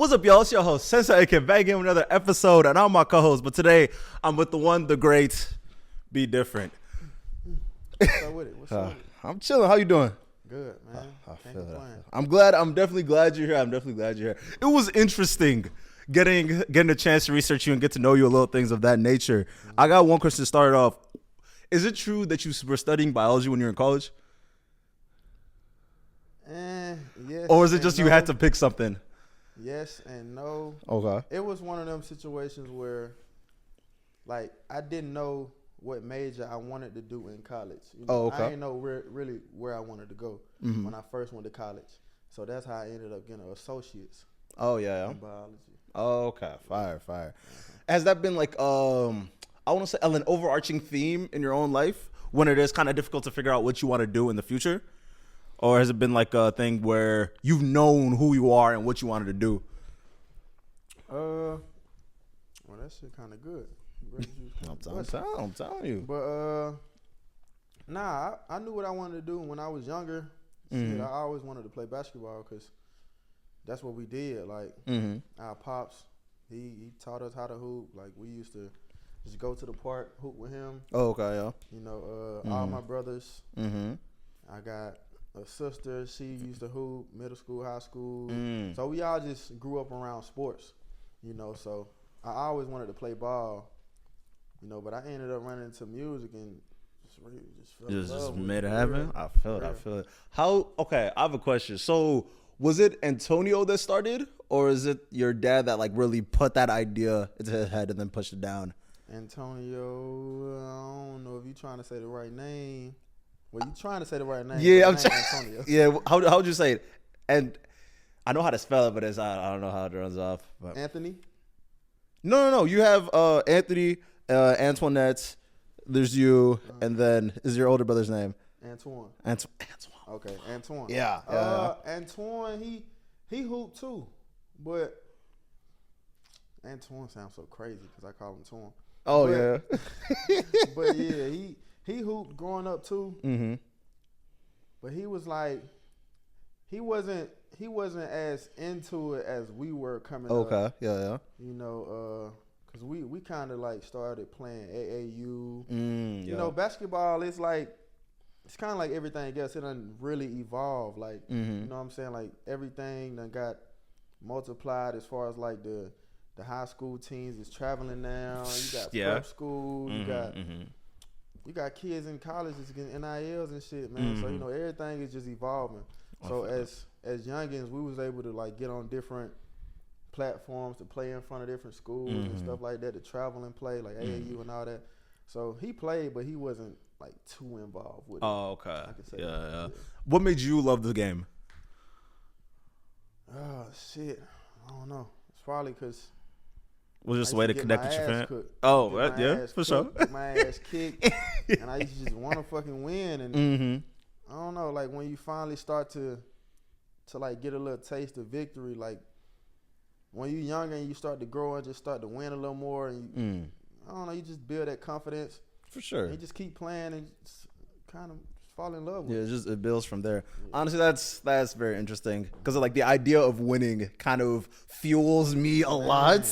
What's up, y'all? It's your host, Sensei Ike, back in with another episode, and I'm my co-host. But today, I'm with the one, the great, Be Different. What's up with it? I'm chilling. How you doing? Good, man. I Can't feel it. complain. I'm glad. I'm definitely glad you're here. It was interesting getting a chance to research you and get to know you a little things of that nature. I got one question to start off. Is it true that you were studying biology when you were in college? Yes. Or is it just and you no. had to pick something? Yes and no. Okay. It was one of them situations where, like, I didn't know what major I wanted to do in college. You know, Oh, okay. I didn't know really where I wanted to go when I first went to college. So that's how I ended up getting an associate's Oh, yeah. in biology. Oh, okay. Fire. Has that been like, I want to say an overarching theme in your own life when it is kind of difficult to figure out what you want to do in the future? Or has it been like a thing where you've known who you are and what you wanted to do? Well, that shit kind of good. I'm telling you. But nah, I knew what I wanted to do when I was younger. Shit, I always wanted to play basketball because that's what we did. Like our pops, he taught us how to hoop. Like we used to just go to the park, hoop with him. Oh, okay, yeah. You know, all my brothers. I got a sister. She used to hoop middle school, high school. So we all just grew up around sports. You know, so I always wanted to play ball. You know, but I ended up running into music and just fell in love Just with made it for happen. real. I feel it. Okay, I have a question. So was it Antonio that started, or is it your dad that like really put that idea into his head and then pushed it down? Antonio, I don't know if you're trying to say the right name. Well, you're trying to say the right name. Yeah, but I'm it ain't trying. Antonio. Yeah, how would you say it? And I know how to spell it, but I don't know how it runs off. But. Anthony? No. You have Anthony, Antoinette. There's you, and then is your older brother's name? Antoine. Antoine. Okay, Antoine. Yeah. Antoine, he hooped too, but Antoine sounds so crazy because I call him Torn. Oh, but, yeah. But yeah, he hooped growing up too. But he was like, he wasn't as into it as we were coming up. Okay. Yeah. You know, because we kind of like started playing AAU. Yeah. You know, basketball is like, it's kind of like everything else. It done really evolved. Like, you know what I'm saying? Like, everything done got multiplied as far as like the high school teams is traveling now. You got prep school. You got kids in colleges getting NILs and shit, man. So, you know, everything is just evolving. So as youngins, we was able to like get on different platforms to play in front of different schools and stuff like that, to travel and play like AAU and all that. So he played, but he wasn't like too involved with it. Oh, okay. I could say Yeah. What made you love the game? Oh shit, I don't know. It's probably because Was it just a way to connect with your fan? Cooked. Oh, Get my yeah, ass for sure. cooked, get my ass kicked, and I used to just want to fucking win. And I don't know, like when you finally start to like get a little taste of victory, like when you're younger and you start to grow and just start to win a little more, and you, I don't know, you just build that confidence. For sure. And you just keep playing and just kind of fall in love with it. It builds from there. Honestly, that's very interesting because like the idea of winning kind of fuels me a lot.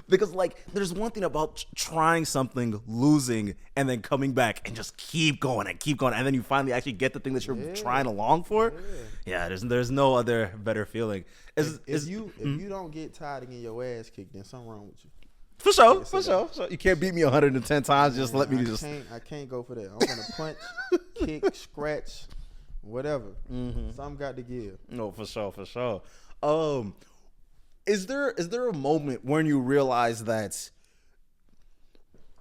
Because like there's one thing about trying something, losing, and then coming back and just keep going, and then you finally actually get the thing that you're trying along for. Yeah, there's no other better feeling. If you don't get tired of getting your ass kicked, then something wrong with you. For sure. So you can't beat me 110 times. Just let me I can't go for that. I'm gonna punch, kick, scratch, whatever. Something got to give. No, for sure. Is there a moment when you realize that?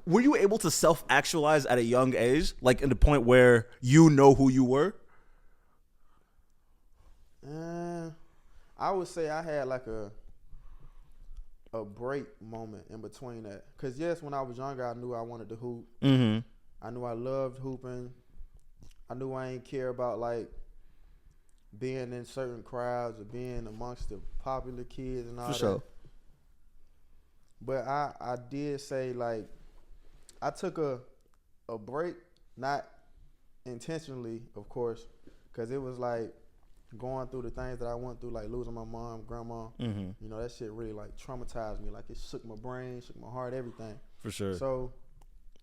Were you able to self-actualize at a young age, like in the point where you know who you were? I would say I had like a break moment in between that. Because yes, when I was younger, I knew I wanted to hoop. I knew I loved hooping. I knew I ain't care about like being in certain crowds or being amongst the popular kids and all that. For sure. But I did say like I took a break, not intentionally, of course, because it was like going through the things that I went through, like losing my mom, grandma, you know, that shit really like traumatized me. Like it shook my brain, shook my heart, everything. For sure. So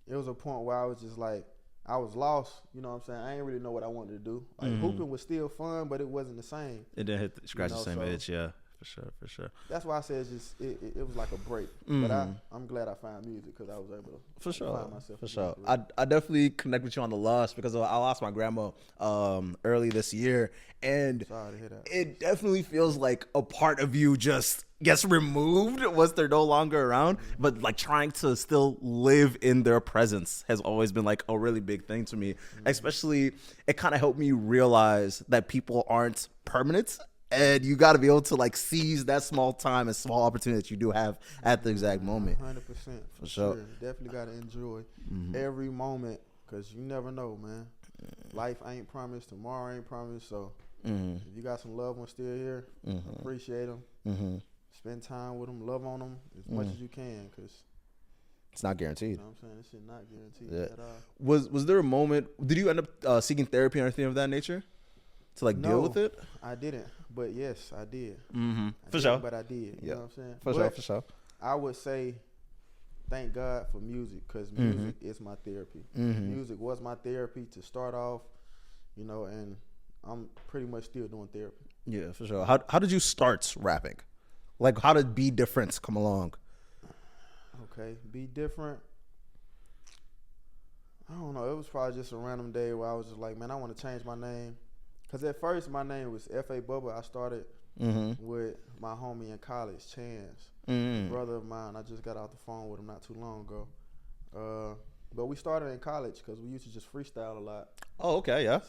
it was a point where I was just like, I was lost. You know what I'm saying? I didn't really know what I wanted to do. Like hooping was still fun, but it wasn't the same. It didn't hit scratch the same itch, yeah. For sure. That's why I said it was like a break. But I'm glad I found music because I was able to find myself. For sure. I definitely connect with you on the loss because I lost my grandma early this year, and sorry to hear that. It definitely feels like a part of you just gets removed once they're no longer around. But like trying to still live in their presence has always been like a really big thing to me. Especially, it kind of helped me realize that people aren't permanent. And you got to be able to like seize that small time and small opportunity that you do have at the exact moment. 100%. For sure. Definitely got to enjoy every moment because you never know, man. Life ain't promised. Tomorrow ain't promised. So if you got some loved ones still here, appreciate them. Spend time with them. Love on them as much as you can because it's not guaranteed. You know what I'm saying? This shit not guaranteed at all. Was there a moment, did you end up seeking therapy or anything of that nature? To like deal with it? I didn't, but yes, I did. For sure. But I did. You know what I'm saying? For sure. I would say thank God for music because music is my therapy. Music was my therapy to start off, you know, and I'm pretty much still doing therapy. Yeah, for sure. How did you start rapping? Like, how did Be Different come along? Okay, Be Different. I don't know. It was probably just a random day where I was just like, man, I want to change my name. Because at first, my name was F.A. Bubba. I started with my homie in college, Chance, brother of mine. I just got off the phone with him not too long ago. But we started in college because we used to just freestyle a lot. Oh, okay, yeah.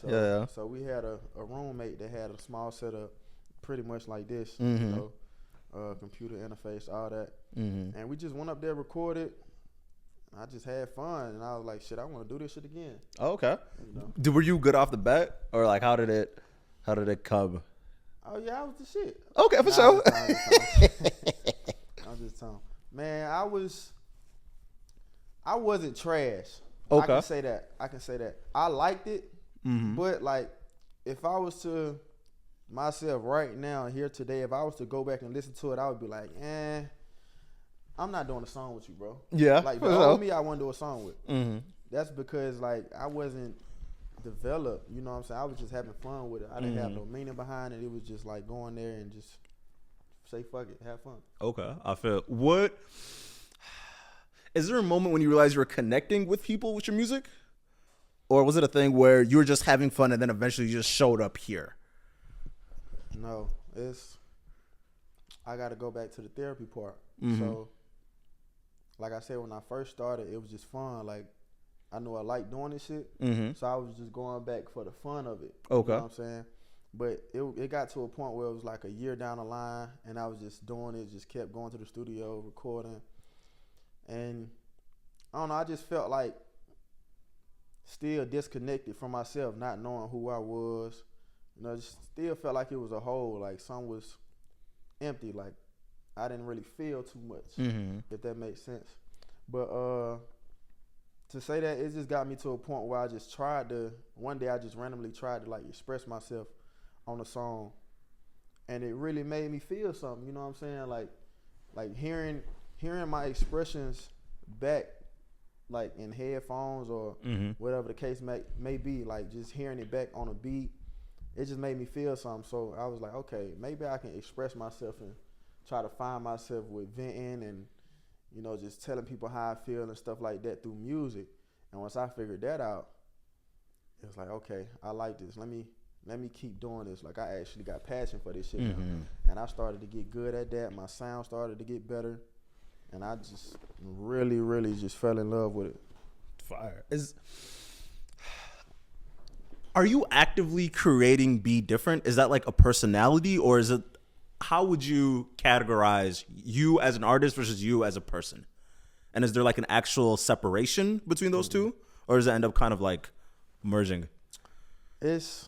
So we had a roommate that had a small setup pretty much like this, you know, computer interface, all that. And we just went up there, recorded. I just had fun, and I was like, shit, I want to do this shit again. Oh, okay. You know? Were you good off the bat, or like how did it come? Oh yeah, I was the shit. Okay, for sure. I was just telling. Man, I wasn't trash. Okay. I can say that. I liked it, but like, if I was to myself right now here today, if I was to go back and listen to it, I would be like, I'm not doing a song with you, bro. Yeah. Like the old me, I want to do a song with. That's because like I wasn't developed. You know what I'm saying? I was just having fun with it. I didn't have no meaning behind it. It was just like going there and just say fuck it, have fun. Okay, I feel. What is there a moment when you realized you were connecting with people with your music, or was it a thing where you were just having fun and then eventually you just showed up here? No, I got to go back to the therapy part. So. Like I said, when I first started, it was just fun. Like, I knew I liked doing this shit. So I was just going back for the fun of it. Okay. You know what I'm saying? But it got to a point where it was like a year down the line, and I was just doing it, just kept going to the studio, recording. And I don't know, I just felt like still disconnected from myself, not knowing who I was. You know, just still felt like it was a hole, like something was empty, like I didn't really feel too much, if that makes sense. But to say that, it just got me to a point where I just one day I just randomly tried to like express myself on a song. And it really made me feel something, you know what I'm saying? Like hearing my expressions back, like in headphones or whatever the case may be, like just hearing it back on a beat, it just made me feel something. So I was like, okay, maybe I can express myself and try to find myself with venting and, you know, just telling people how I feel and stuff like that through music. And once I figured that out, it was like, okay, I like this. Let me keep doing this. Like I actually got passion for this shit now. And I started to get good at that. My sound started to get better. And I just really, really just fell in love with it. Fire. Are you actively creating Be Different? Is that like a personality, or is it, how would you categorize you as an artist versus you as a person? And is there like an actual separation between those two, or does it end up kind of like merging? It's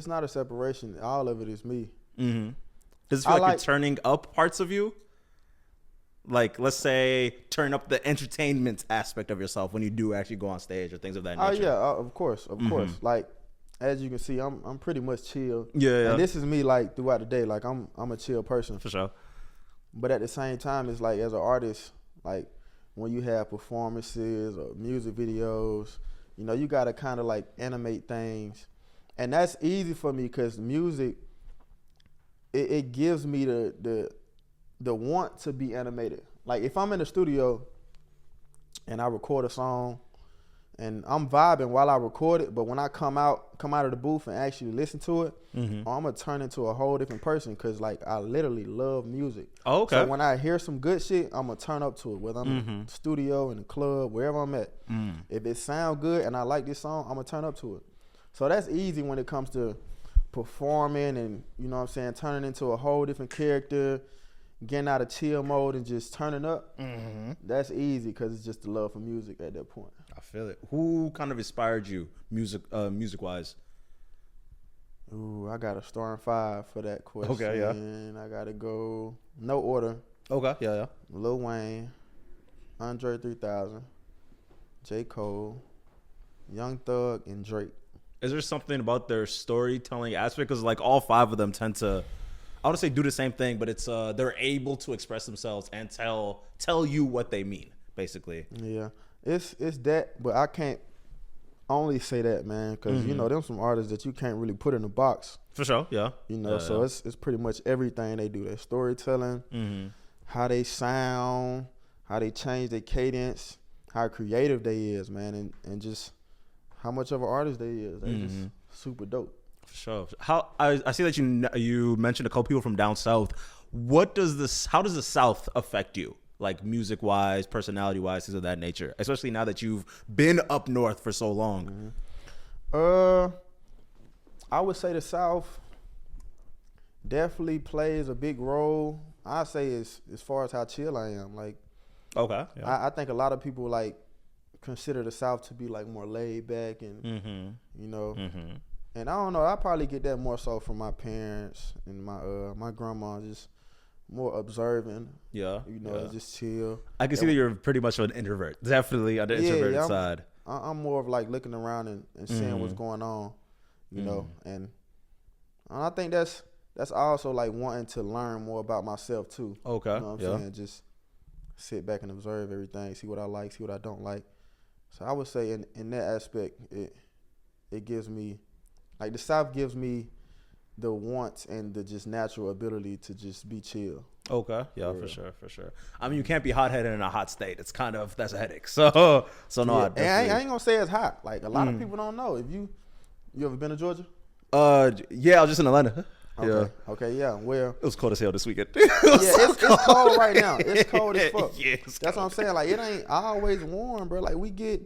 not a separation. All of it is me. Does it feel like you're turning up parts of you? Like, let's say, turn up the entertainment aspect of yourself when you do actually go on stage or things of that nature. Oh yeah, of course. Like, as you can see, I'm pretty much chill. Yeah. And this is me like throughout the day. Like I'm a chill person. For sure. But at the same time, it's like as an artist, like when you have performances or music videos, you know, you gotta kind of like animate things, and that's easy for me because music, it gives me the want to be animated. Like if I'm in the studio and I record a song and I'm vibing while I record it, but when I come out of the booth and actually listen to it, I'm gonna turn into a whole different person because like I literally love music. Oh, okay. So when I hear some good shit, I'm gonna turn up to it, whether I'm in the studio, in the club, wherever I'm at. If it sounds good and I like this song, I'm gonna turn up to it. So that's easy when it comes to performing and, you know what I'm saying, turning into a whole different character, getting out of chill mode and just turning up. That's easy because it's just the love for music at that point. I feel it. Who kind of inspired you music wise? Ooh, I got a starting 5 for that question. Okay, yeah. I gotta go no order. Okay, yeah. Lil Wayne, Andre 3000, J. Cole, Young Thug, and Drake. Is there something about their storytelling aspect? Because like all 5 of them tend to, I want to say do the same thing, but it's they're able to express themselves and tell you what they mean, basically. Yeah, it's that, but I can't only say that, man, because you know them some artists that you can't really put in a box. For sure, yeah. You know, so it's pretty much everything they do. Their storytelling, how they sound, how they change their cadence, how creative they is, man, and just how much of an artist they is. They just super dope. For sure. How I see that you mentioned a couple people from down south. How does the South affect you? Like music wise, personality wise, things of that nature, especially now that you've been up north for so long. I would say the South definitely plays a big role. I say as far as how chill I am. Like, okay, yeah. I think a lot of people like consider the South to be like more laid back and you know, and I don't know. I probably get that more so from my parents and my grandma, just more observing. Yeah, you know, just chill. I can see that you're pretty much an introvert. Definitely on the introverted side. I'm more of like looking around and seeing what's going on, you know, and I think that's also like wanting to learn more about myself too. Okay, you know what I'm saying? Just sit back and observe everything, see what I like, see what I don't like. So I would say in that aspect, it gives me, like the South gives me the wants and the just natural ability to just be chill. Okay, yeah, for sure. I mean, you can't be hot-headed in a hot state. It's kind of, that's a headache. So no, yeah. And I ain't gonna say it's hot. Like a lot of people don't know. If you ever been to Georgia? Yeah, I was just in Atlanta. Okay. Yeah. Okay. Yeah. Well, it was cold as hell this weekend. It's cold right now. It's cold as fuck. Yeah, that's what I'm saying. Like it ain't always warm, bro. Like we get,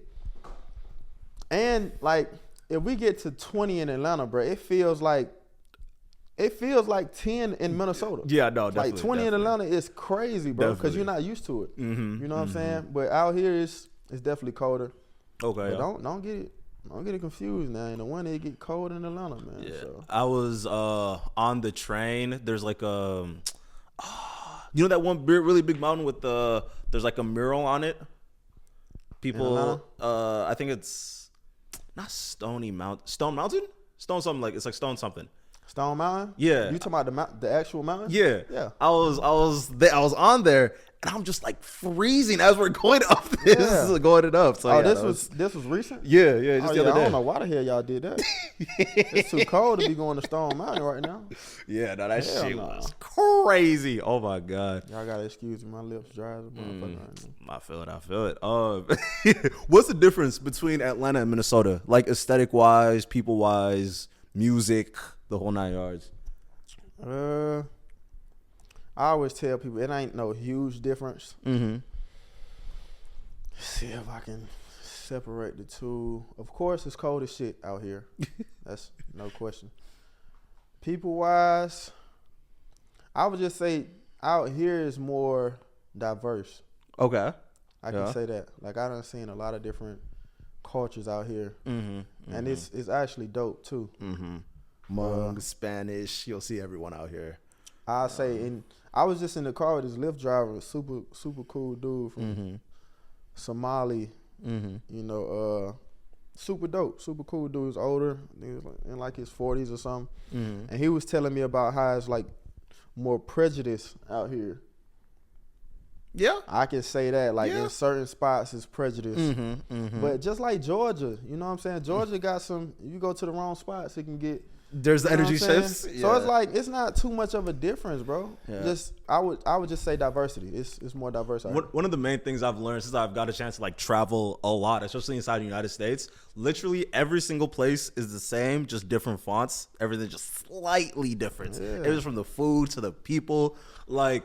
and like if we get to 20 in Atlanta, bro, it feels like 10 in Minnesota. Yeah, no, definitely. Like 20 in Atlanta is crazy, bro, because you're not used to it. You know what I'm saying? But out here it's definitely colder. Okay. But don't get it confused now. In the winter it get cold in Atlanta, man. Yeah. So. I was on the train. There's like you know that one really big mountain with there's like a mural on it. People, I think it's not Stone Mountain, Stone something, like it's like Stone something. Stone Mountain? Yeah. You talking about the actual mountain? Yeah. Yeah. I was on there and I'm just like freezing as we're going up going it up. So this was recent? Yeah, just the other day. I don't know why the hell y'all did that. It's too cold to be going to Stone Mountain right now. Yeah, no, that shit was crazy. Oh my God. Y'all gotta excuse me, my lips dry as a motherfucker right now. I feel it. What's the difference between Atlanta and Minnesota? Like aesthetic wise, people wise, music, the whole 9 yards. I always tell people it ain't no huge difference. See if I can separate the two. Of course, it's cold as shit out here. That's no question. People wise, I would just say out here is more diverse. Okay. I can say that. Like I done seen a lot of different cultures out here, and it's actually dope too. Hmong, Spanish, you'll see everyone out here. I say, and I was just in the car with this Lyft driver, super cool dude from Somali. You know, super dope, super cool dude. He was older. I think he was like in like his 40s or something. Mm-hmm. And he was telling me about how it's like more prejudice out here. Yeah. I can say that, like Yeah. in certain spots, it's prejudice. Mm-hmm. Mm-hmm. But just like Georgia, you know what I'm saying? Georgia got some. You go to the wrong spots, it can get. There's the You know energy what I'm saying? shifts. So Yeah. it's like it's not too much of a difference, bro. Yeah. Just I would just say diversity. It's more diverse. Out here. One of the main things I've learned since I've got a chance to like travel a lot, especially inside the United States, literally every single place is the same, just different fonts. Everything just slightly different. Yeah. It was from the food to the people. Like,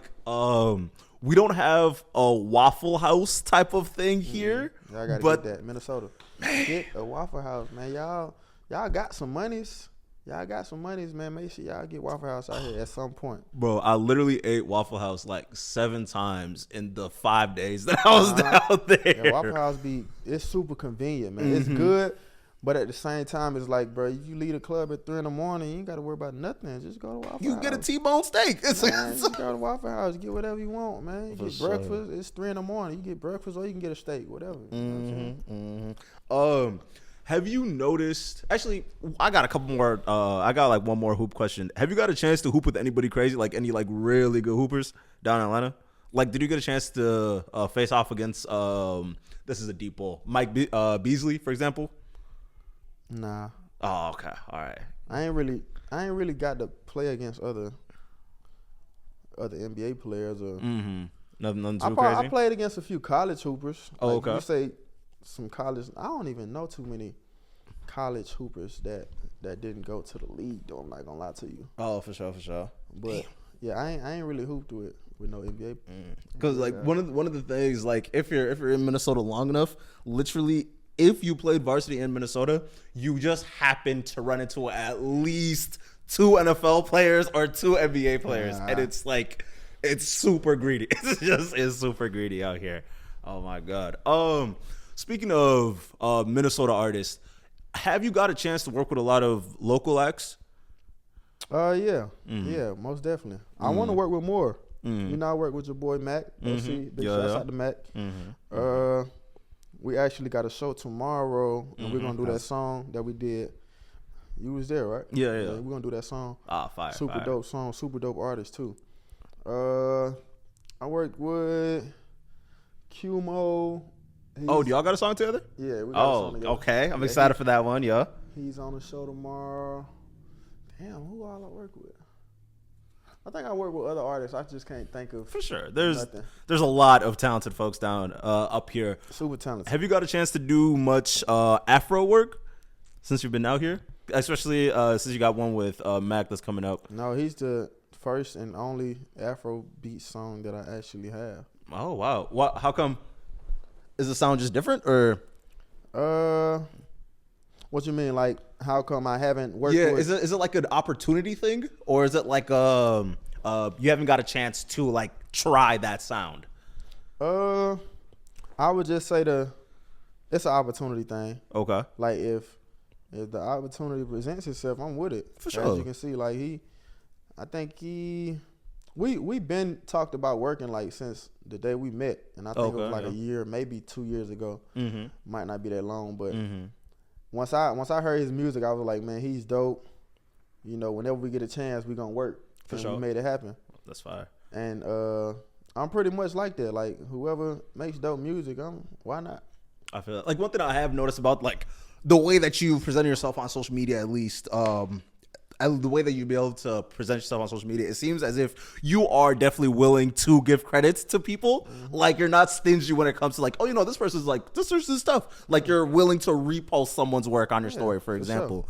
we don't have a Waffle House type of thing here. Y'all gotta but get that. Minnesota. Get a Waffle House, man. Y'all got some monies. Y'all got some monies, man. Make sure y'all get Waffle House out here at some point. bro, I literally ate Waffle House like 7 times in the 5 days that I was down there. Yeah, Waffle House it's super convenient, man. It's good, but at the same time, it's like, bro, you leave the club at 3 a.m, you ain't got to worry about nothing. Just go to Waffle House. You get a T-bone steak. It's Man, you go to Waffle House, get whatever you want, man. You For get sure. breakfast. It's 3 a.m. You get breakfast, or you can get a steak, whatever. You know what I'm saying? Have you noticed? Actually, I got a couple more. I got like one more hoop question. Have you got a chance to hoop with anybody crazy, like any like really good hoopers down in Atlanta? Like, did you get a chance to face off against? This is a deep ball. Mike Beasley, for example. Nah, Oh, okay, all right. I ain't really got to play against other NBA players or. Nothing too crazy. I played against a few college hoopers. Oh, Like, okay. You say some college. I don't even know too many college hoopers that didn't go to the league. Though I'm not gonna lie to you. Oh, for sure. But yeah, I ain't really hooped with no NBA. Because like one of the things, like if you're in Minnesota long enough, literally, if you played varsity in Minnesota, you just happen to run into at least 2 NFL players or 2 NBA players, and it's like it's super greedy. It's super greedy out here. Oh my god. Speaking of Minnesota artists, have you got a chance to work with a lot of local acts? Yeah, most definitely. I want to work with more. You know, I work with your boy Mac. Big shouts out to Mac. We actually got a show tomorrow, and we're gonna do that song that we did. You was there, right? Yeah. We're gonna do that song. Fire. Super dope song, super dope artist too. I worked with Qmo. Oh, do y'all got a song together? Yeah, we got a song together. Okay. I'm excited for that one. Yeah. He's on the show tomorrow. Damn, who all I work with? I think I work with other artists. I just can't think of. For sure. nothing. There's a lot of talented folks down up here. Super talented. Have you got a chance to do much Afro work since you've been out here? Especially since you got one with Mac that's coming up. No, he's the first and only Afro beat song that I actually have. Oh wow! What? How come? Is the sound just different, or? What you mean? Like, how come I haven't worked? Yeah, with... is it like an opportunity thing, or is it like you haven't got a chance to like try that sound? I would just say it's an opportunity thing. Okay. Like if the opportunity presents itself, I'm with it. For sure. As you can see, like we been talked about working like since the day we met, and I think it was like a year, maybe 2 years ago. Might not be that long, but once I heard his music, I was like, man, he's dope. You know, whenever we get a chance, we gonna work. For and sure. We made it happen. That's fire. And I'm pretty much like that. Like whoever makes dope music, why not? I feel like one thing I have noticed about like the way that you present yourself on social media, at least, the way that you'd be able to present yourself on social media, it seems as if you are definitely willing to give credits to people. Like you're not stingy when it comes to like, oh, you know, this person's like this person's stuff. Like you're willing to repost someone's work on your story, for example.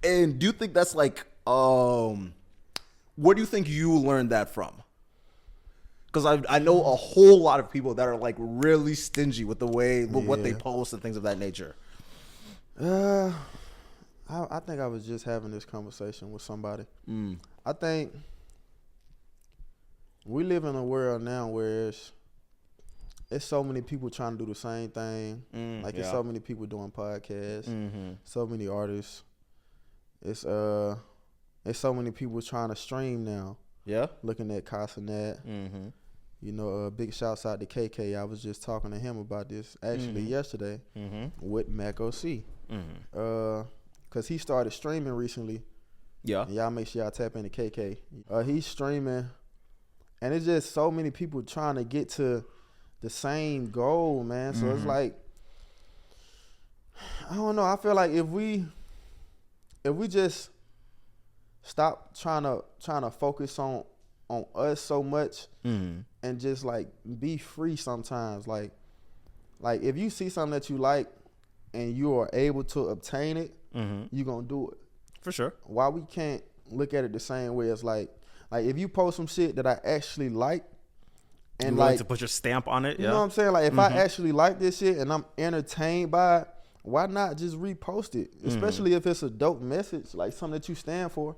Sure. And do you think that's like, where do you think you learned that from? Because I know a whole lot of people that are like really stingy with the way with what they post and things of that nature. I think I was just having this conversation with somebody. I think we live in a world now where it's so many people trying to do the same thing. It's so many people doing podcasts, so many artists. It's so many people trying to stream now. Yeah. Looking at Casanet. You know, big shouts out to KK. I was just talking to him about this actually yesterday with Mac OC. Cause he started streaming recently. Yeah. And y'all make sure y'all tap into KK. He's streaming, and it's just so many people trying to get to the same goal, man. So it's like, I don't know. I feel like if we just stop trying to focus on us so much and just like be free sometimes. Like if you see something that you like and you are able to obtain it, you're gonna do it. For sure. Why we can't look at it the same way as like if you post some shit that I actually like and like to put your stamp on it, you know what I'm saying? Like if I actually like this shit and I'm entertained by it, why not just repost it? Especially if it's a dope message, like something that you stand for.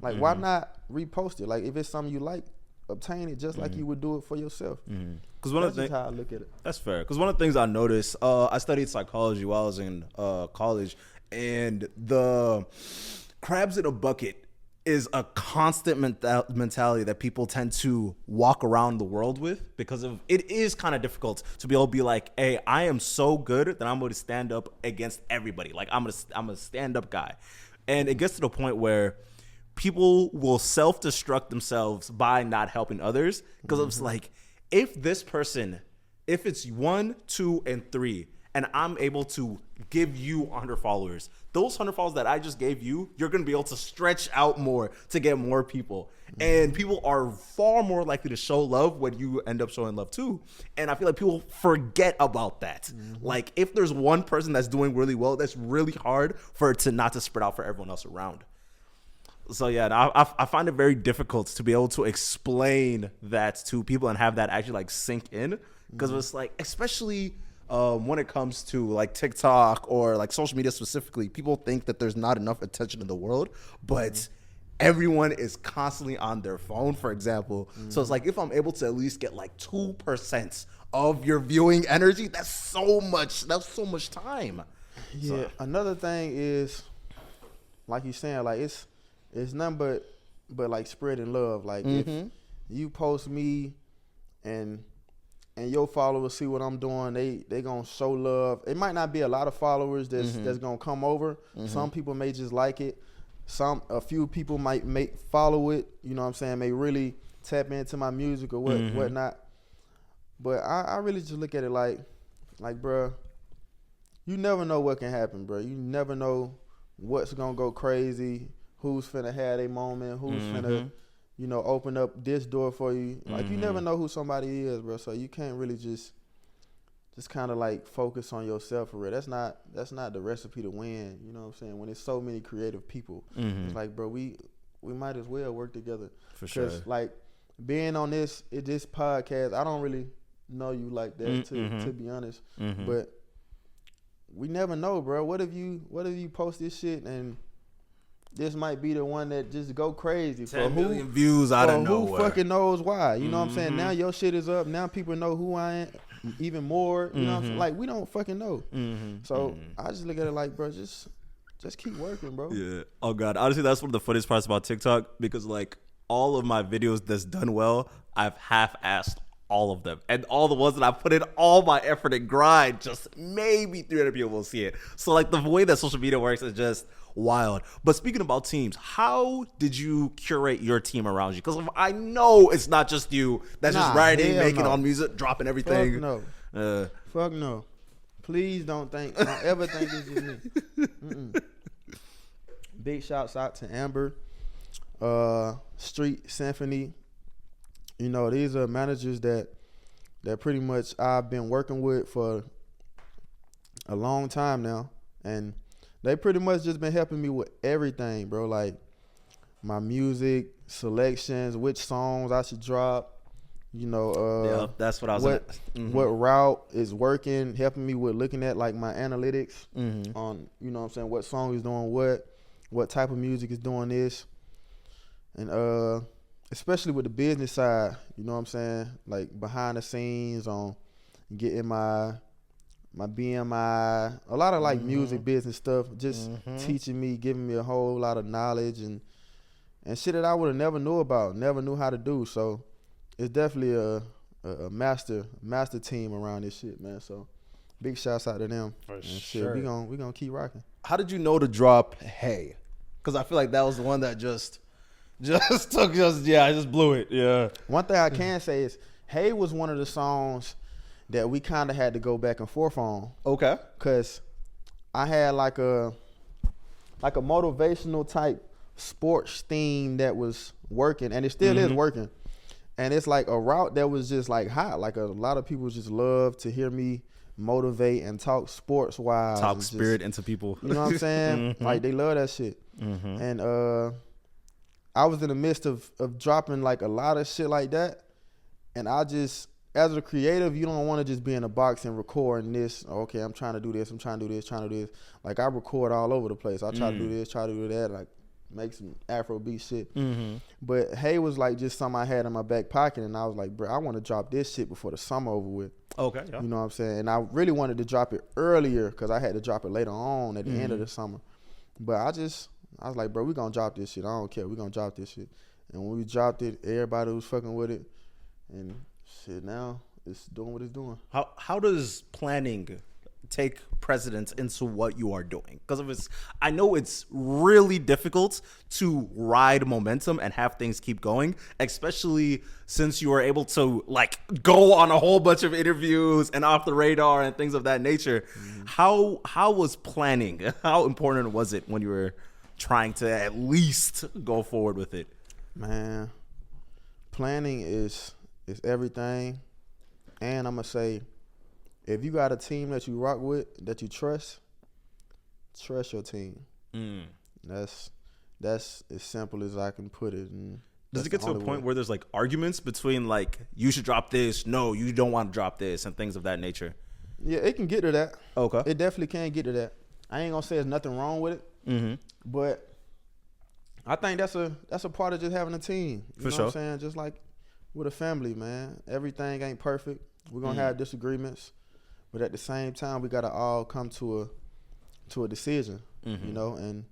Like why not repost it? Like if it's something you like, obtain it just like you would do it for yourself. Because one of the things, how I look at it. That's fair. Because one of the things I noticed, I studied psychology while I was in college, and the crabs in a bucket is a constant mentality that people tend to walk around the world with, because of it is kind of difficult to be able to be like, hey, I am so good that I'm going to stand up against everybody. Like I'm a stand-up guy. And it gets to the point where people will self-destruct themselves by not helping others, because it's like, if it's 1, 2, and 3, and I'm able to give you 100 followers, those 100 followers that I just gave you, you're going to be able to stretch out more to get more people. And people are far more likely to show love when you end up showing love too. And I feel like people forget about that. Like if there's one person that's doing really well, that's really hard for it to not to spread out for everyone else around. So yeah, I find it very difficult to be able to explain that to people and have that actually like sink in, because it's like, especially when it comes to like TikTok or like social media specifically, people think that there's not enough attention in the world, but everyone is constantly on their phone, for example. So it's like, if I'm able to at least get like 2% of your viewing energy, that's so much time. Yeah. So. Another thing is, like you're saying, like it's nothing but like spreading love. Like if you post me and your followers see what I'm doing, they gonna show love. It might not be a lot of followers that's gonna come over. Some people may just like it. A few people might follow it. You know what I'm saying? May really tap into my music or whatnot. But I really just look at it like, bruh, you never know what can happen, bruh. You never know what's gonna go crazy. Who's finna have their moment? Who's finna, open up this door for you? Like you never know who somebody is, bro. So you can't really just kind of like focus on yourself for real. That's not the recipe to win. You know what I'm saying? When there's so many creative people, it's like, bro, we might as well work together. For sure. Because like being on this podcast, I don't really know you like that to be honest. But we never know, bro. What if you post this shit and this might be the one that just go crazy 10 million views out of nowhere. Who fucking knows why? You know what I'm saying? Now your shit is up. Now people know who I am even more. You know what I'm saying? Like we don't fucking know. So I just look at it like, bro, just keep working, bro. Yeah. Oh God. Honestly, that's one of the funniest parts about TikTok, because like all of my videos that's done well, I've half-assed all of them, and all the ones that I put in all my effort and grind, just maybe 300 people will see it. So like the way that social media works is just wild. But speaking about teams, how did you curate your team around you? Because I know it's not just you that's just writing, making on music, dropping everything. Fuck no. Please don't ever think it's just me. Big shouts out to Amber, Street Symphony. These are managers that pretty much I've been working with for a long time now, and they pretty much just been helping me with everything, bro. Like my music selections, which songs I should drop. Yeah, that's what I was. What route is working? Helping me with looking at like my analytics on, what I'm saying, what song is doing what type of music is doing this, and especially with the business side, you know what I'm saying, like behind the scenes on getting my BMI, a lot of like music business stuff, just teaching me, giving me a whole lot of knowledge and shit that I would have never knew about, never knew how to do. So it's definitely a master team around this shit, man. So big shouts out to them. For and sure. Shit, we gonna keep rocking. How did you know to drop Hey? Because I feel like that was the one that just I just blew it. Yeah. One thing I can say is Hey was one of the songs that we kind of had to go back and forth on. Okay. Cause I had like a motivational type sports theme that was working, and it still is working. And it's like a route that was just like hot. Like a lot of people just love to hear me motivate and talk sports wise. Talk spirit into people. You know what I'm saying? Like they love that shit. And I was in the midst of dropping like a lot of shit like that. And I just, as a creative, you don't want to just be in a box and recording this. Okay, I'm trying to do this. I'm trying to do this, trying to do this. Like I record all over the place. I try to do this, try to do that. Like make some Afrobeat shit. But Hey was like just something I had in my back pocket. And I was like, bro, I want to drop this shit before the summer over with. Okay. Yeah. You know what I'm saying? And I really wanted to drop it earlier because I had to drop it later on at the end of the summer. But I was like, bro, we going to drop this shit. I don't care. We going to drop this shit. And when we dropped it, everybody was fucking with it. And shit, now it's doing what it's doing. How does planning take precedence into what you are doing? Because I know it's really difficult to ride momentum and have things keep going, especially since you are able to like go on a whole bunch of interviews and off the radar and things of that nature. How was planning? How important was it when you were trying to at least go forward with it? Man, planning is everything. And I'm gonna say, if you got a team that you rock with, that you trust your team. That's as simple as I can put it. And does it get to a point where there's like arguments between like, you should drop this, no, you don't want to drop this, and things of that nature? Yeah, it can get to that. Okay. It definitely can get to that. I ain't gonna say there's nothing wrong with it, but I think that's a part of just having a team. You know what I'm saying? Just like with a family, man. Everything ain't perfect. We're gonna have disagreements, but at the same time, we gotta all come to a decision. You know, and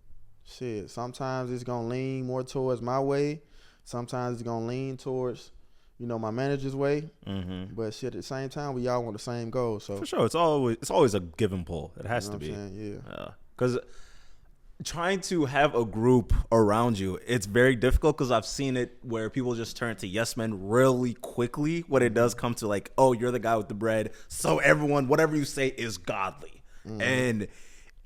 shit. Sometimes it's gonna lean more towards my way. Sometimes it's gonna lean towards, my manager's way. But shit, at the same time, we all want the same goal. So for sure, it's always a give and pull. It has to be. Yeah. Because trying to have a group around you, it's very difficult, because I've seen it where people just turn to yes men really quickly when it does come to like, oh, you're the guy with the bread, so everyone, whatever you say is godly. And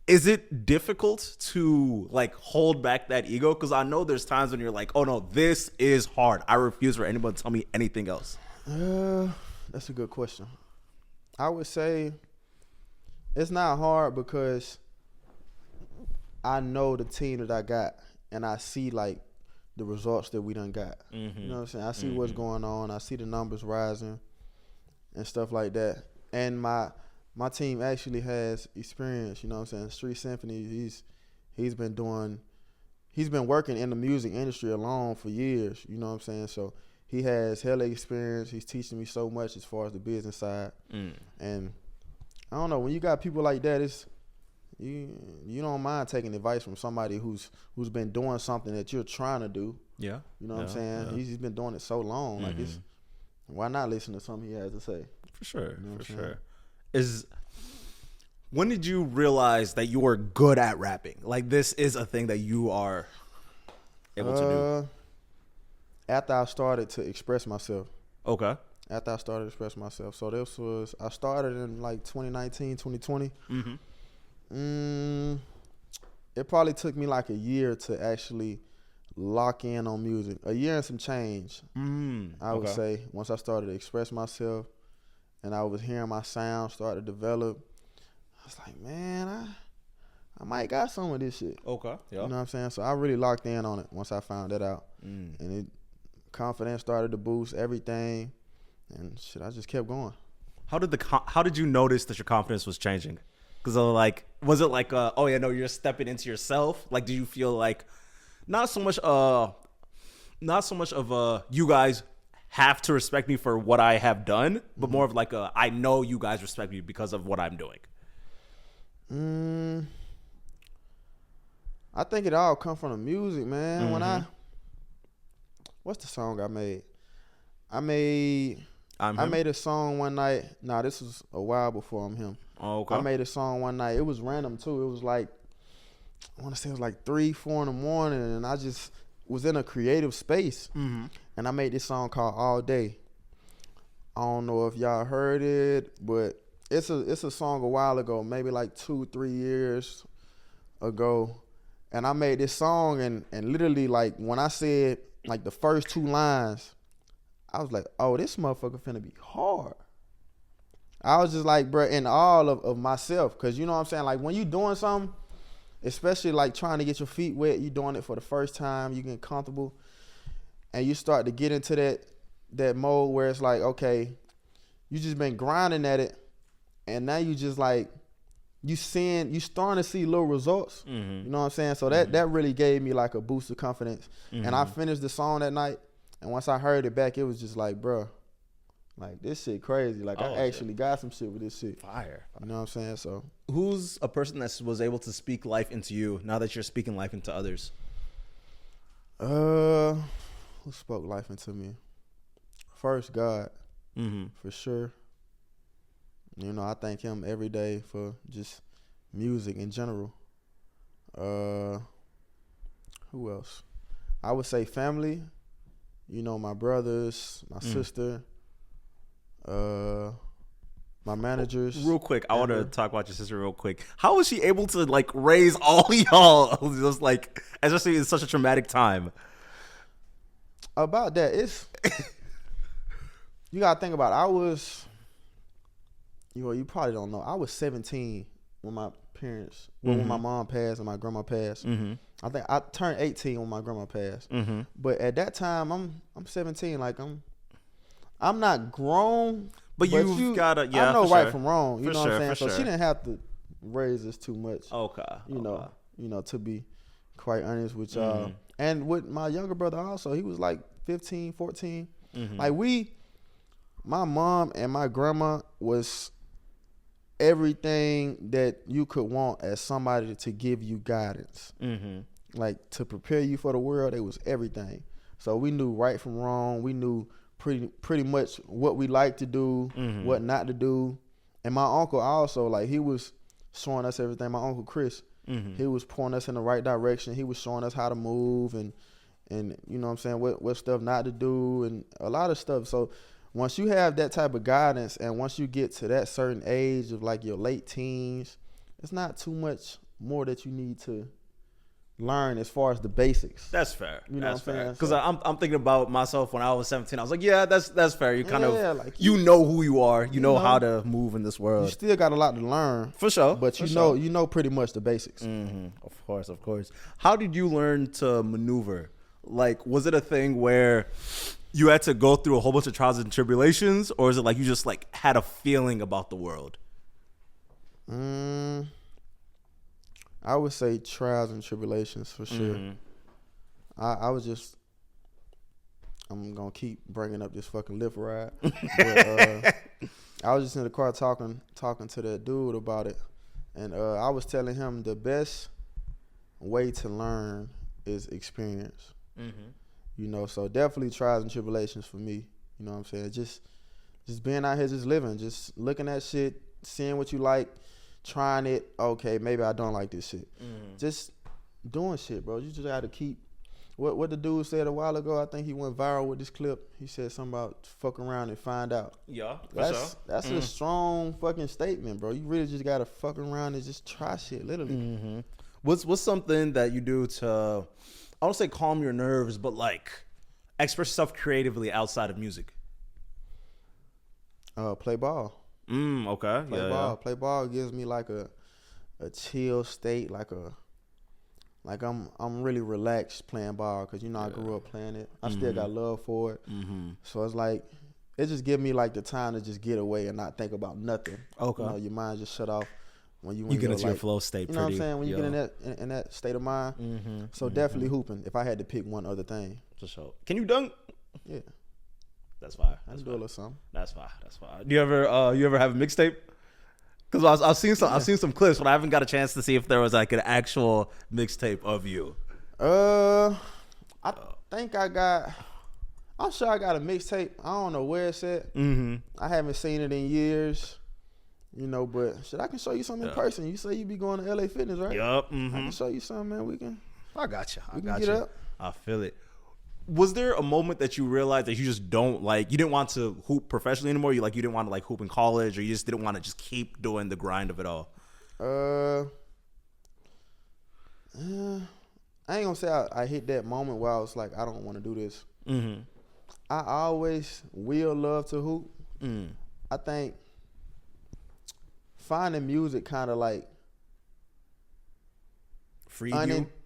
is it difficult to like hold back that ego? Because I know there's times when you're like, oh no, this is hard, I refuse for anyone to tell me anything else. That's a good question. I would say it's not hard because I know the team that I got, and I see like the results that we done got. You know what I'm saying? I see what's going on. I see the numbers rising and stuff like that. And my team actually has experience. You know what I'm saying? Street Symphony, he's been working in the music industry alone for years. You know what I'm saying? So he has hella experience. He's teaching me so much as far as the business side. And I don't know, when you got people like that, it's you don't mind taking advice from somebody who's been doing something that you're trying to do. Yeah. You know what I'm saying? Yeah. He's been doing it so long. Like why not listen to something he has to say? For sure. You know for sure. When did you realize that you were good at rapping? Like this is a thing that you are able to do? After I started to express myself. Okay. After I started to express myself. So I started in like 2019, 2020. It probably took me like a year to actually lock in on music. A year and some change, I would say, once I started to express myself and I was hearing my sound start to develop. I was like, man, I might got some of this shit. Okay, yeah. You know what I'm saying? So I really locked in on it once I found that out. And confidence started to boost everything, and shit, I just kept going. How did you notice that your confidence was changing? Because like, was it like, oh yeah, no, you're stepping into yourself? Like, do you feel like not so much of you guys have to respect me for what I have done, but more of like I know you guys respect me because of what I'm doing? I think it all come from the music, man. What's the song I made? I made a song one night. Nah, this was a while before I'm him. Oh, okay. I made a song one night. It was random too. It was like, I want to say it was like 3, 4 in the morning, and I just was in a creative space. Mm-hmm. And I made this song called All Day. I don't know if y'all heard it, but it's a song a while ago, maybe like 2-3 years ago. And I made this song, and literally, like, when I said like the first 2 lines, I was like, oh, this motherfucker finna be hard. I was just like, bro, in all of myself. Because you know what I'm saying? Like, when you doing something, especially like trying to get your feet wet, you doing it for the first time, you get comfortable, and you start to get into that mode where it's like, okay, you just been grinding at it, and now you just like, you starting to see little results. Mm-hmm. You know what I'm saying? So that really gave me like a boost of confidence. Mm-hmm. And I finished the song that night, and once I heard it back, it was just like, bro, like, this shit crazy. Like, I actually got some shit with this shit. Fire. You know what I'm saying? So, who's a person that was able to speak life into you now that you're speaking life into others? who spoke life into me? First, God, for sure. You know, I thank him every day for just music in general. Who else? I would say family. You know, my brothers, my sister, my managers. Real quick, I want to talk about your sister real quick. How was she able to like raise all y'all? Just like, especially in such a traumatic time. About that, it's you gotta think about it. I was, you probably don't know. I was 17 when my parents, when my mom passed and my grandma passed. I think I turned 18 when my grandma passed. But at that time, I'm 17. Like, I'm not grown. But you've gotta, yeah, I know for right sure. from wrong. You know what I'm saying? So sure. she didn't have to raise us too much. Okay. You know, to be quite honest with y'all. And with my younger brother also, he was like 15, 14. Like, my mom and my grandma was everything that you could want as somebody to give you guidance. Like, to prepare you for the world, it was everything. So we knew right from wrong. We knew pretty much what we like to do, what not to do. And my uncle also, like, he was showing us everything. My uncle Chris, he was pointing us in the right direction. He was showing us how to move and you know what I'm saying, what stuff not to do and a lot of stuff. So once you have that type of guidance and once you get to that certain age of like your late teens, it's not too much more that you need to learn as far as the basics. That's fair. You know what I'm saying? Because I'm thinking about myself when I was 17. I was like, yeah, that's fair. You kind of, like, you know who you are. You know how to move in this world. You still got a lot to learn. For sure. But you know pretty much the basics. Of course. How did you learn to maneuver? Like, was it a thing where you had to go through a whole bunch of trials and tribulations, or is it like you just like had a feeling about the world? I would say trials and tribulations for sure. I was just, I'm gonna keep bringing up this fucking Lyft ride. But, I was just in the car talking to that dude about it, and I was telling him the best way to learn is experience. You know, so definitely trials and tribulations for me. You know what I'm saying? Just being out here, just living, just looking at shit, seeing what you like, trying it. Okay, maybe I don't like this shit. Just doing shit, bro. You just got to keep. What the dude said a while ago, I think he went viral with this clip. He said something about fuck around and find out. Yeah, that's a strong fucking statement, bro. You really just got to fuck around and just try shit, literally. What's something that you do to, I don't say calm your nerves, but like express yourself creatively outside of music? Play ball. Okay. Play ball. Play ball gives me like a chill state, like I'm really relaxed playing ball because, you know, I grew up playing it. I still got love for it. So it's like, it just gives me like the time to just get away and not think about nothing. Okay. You know, your mind just shut off when you get into your flow state. You know what I'm saying? When you get in that state of mind. So definitely hooping. If I had to pick one other thing. For sure. Can you dunk? Yeah. That's fire. I can do a little something. That's fire. Do you ever have a mixtape? Because I've seen some clips, but I haven't got a chance to see if there was like an actual mixtape of you. I think I I'm sure I got a mixtape. I don't know where it's at. I haven't seen it in years. You know, but shit, I can show you something in person. You say you be going to LA Fitness, right? Yup. I can show you something, man. We can. I got you. We can get up. I feel it. Was there a moment that you realized that you just don't like? You didn't want to hoop professionally anymore. You didn't want to like hoop in college, or you just didn't want to just keep doing the grind of it all. I ain't gonna say I hit that moment where I was like, I don't want to do this. I always will love to hoop. I think finding music kind of like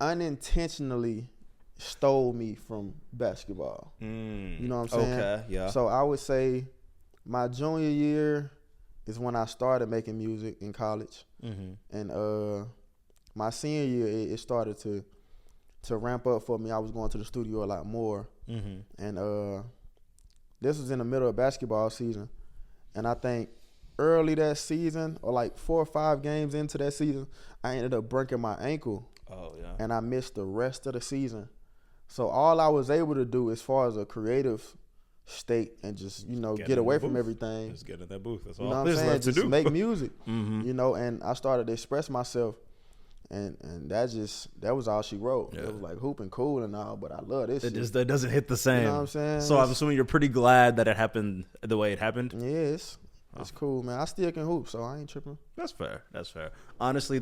unintentionally stole me from basketball. You know what I'm saying? Okay, yeah. So I would say my junior year is when I started making music in college. And my senior year, it started to ramp up for me. I was going to the studio a lot more. And this was in the middle of basketball season. And I think early that season, or like 4 or 5 games into that season, I ended up breaking my ankle. Oh, yeah. And I missed the rest of the season. So all I was able to do as far as a creative state and just, you know, get away from everything. Just get in that booth. That's all. You know know what I'm saying? Just make music. Mm-hmm. You know, and I started to express myself. And that was all she wrote. Yeah. It was like hooping cool and all, but I love this shit. That doesn't hit the same. You know what I'm saying? So I'm assuming you're pretty glad that it happened the way it happened. Yeah, it's cool, man. I still can hoop, so I ain't tripping. That's fair. Honestly,